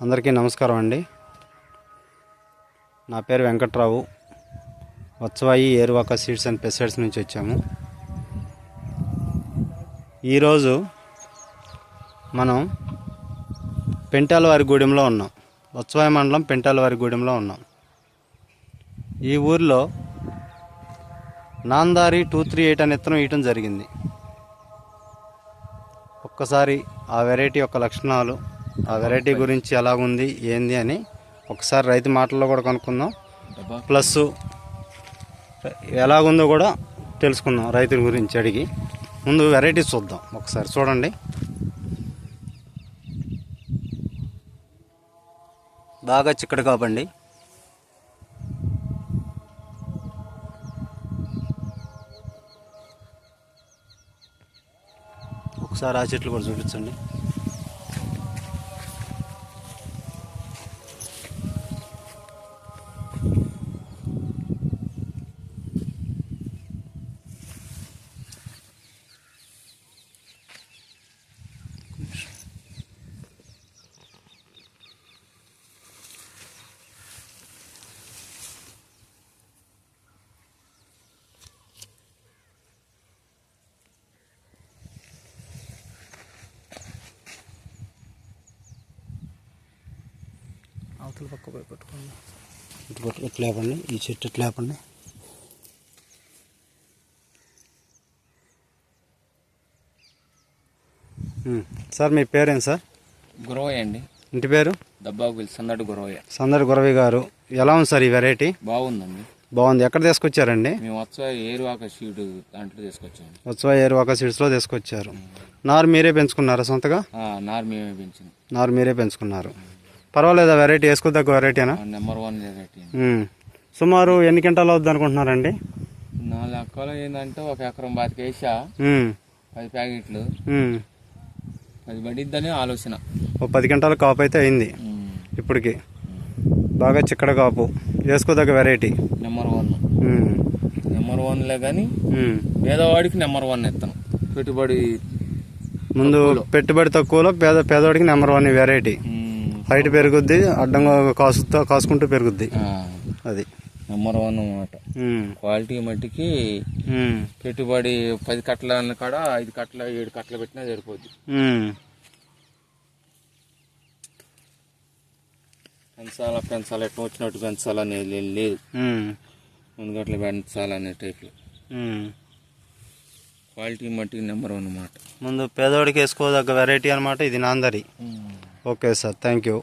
అందరికీ నమస్కారం అండి. నా పేరు వెంకట్రావు. వత్సవాయి ఏరువాక సీడ్స్ అండ్ పెస్టిసైడ్స్ నుంచి వచ్చాము. ఈరోజు మనం పెంటాలవారిగూడెంలో ఉన్నాం. వత్సవాయి మండలం పెంటాలవారిగూడెంలో ఉన్నాం. ఈ ఊరిలో నాందారి 238 అనే విత్తనం వేయటం జరిగింది. ఒక్కసారి ఆ వెరైటీ యొక్క లక్షణాలు, ఆ వెరైటీ గురించి ఎలాగుంది ఏంది అని ఒకసారి రైతు మాటల్లో కూడా కనుక్కుందాం. ప్లస్ ఎలాగుందో కూడా తెలుసుకుందాం రైతుల గురించి అడిగి. ముందు వెరైటీ చూద్దాం. ఒకసారి చూడండి. బాగా చిక్కడి కాపండి. ఒకసారి ఆ చెట్లు కూడా చూపించండి. అవతల పక్క పోయి పట్టుకోండి. ఇటు లేపండి. ఈ చెట్టు ఇట్లా లేపండి. సార్ మీ పేరేం సార్? గురవయ్య అండి. ఇంటి పేరు? దబ్బాగుల్ సందడి గురవయ్య. సందడి గురవయ్య గారు. ఎలా ఉంది సార్ ఈ వెరైటీ? బాగుందండి. బాగుంది. ఎక్కడ తీసుకొచ్చారండి? మేము వత్సవాయి ఏరువాక సీడ్ దాంట్లో తీసుకొచ్చాము. వత్సవాయి ఏరువాక సీడ్స్లో తీసుకొచ్చారు. నారు మీరే పెంచుకున్నారా సొంతగా? నారు మేమే పెంచింది. నారు మీరే పెంచుకున్నారు. పర్వాలేదా వెరైటీ? వేసుకోదగ్గ వెరైటీనా? Number 1 variety. సుమారు ఎన్ని క్వింటాలు అవుద్ది అనుకుంటున్నారండి? నా లెక్కలో ఏంటంటే 1 ఎకరం బాతికి వేసా 10 ప్యాకెట్లు 10 పడిద్దని ఆలోచన. 10 క్వింటాల కాపు అయితే అయింది ఇప్పటికి. బాగా చిక్కడ కాపు, వేసుకోదగ్గ వెరైటీ. నెంబర్ 1లే కానీ పేదవాడికి నెంబర్ 1 ఇస్తాను. పెట్టుబడి తక్కువలో పేదవాడికి నెంబర్ 1 వెరైటీ. హైట్ పెరుగుద్ది, అడ్డంగా కాసుకుంటూ పెరుగుద్ది. అది నెంబర్ 1 అన్నమాట. క్వాలిటీ మట్టికి పెట్టుబడి 10 కట్టల కాడ 5 కట్టల 7 కట్టలు పెట్టినా సరిపోద్ది. పెంచాలి ఎట్లా వచ్చినట్టు పెంచాలనేది లేదు. ముందు గట్ల పెంచాలనే టైప్లో క్వాలిటీ మట్టికి నెంబర్ 1 అన్నమాట. ముందు పేదవాడికి వేసుకోదగ్గ వెరైటీ అనమాట ఇది నాందరి. Okay sir, thank you.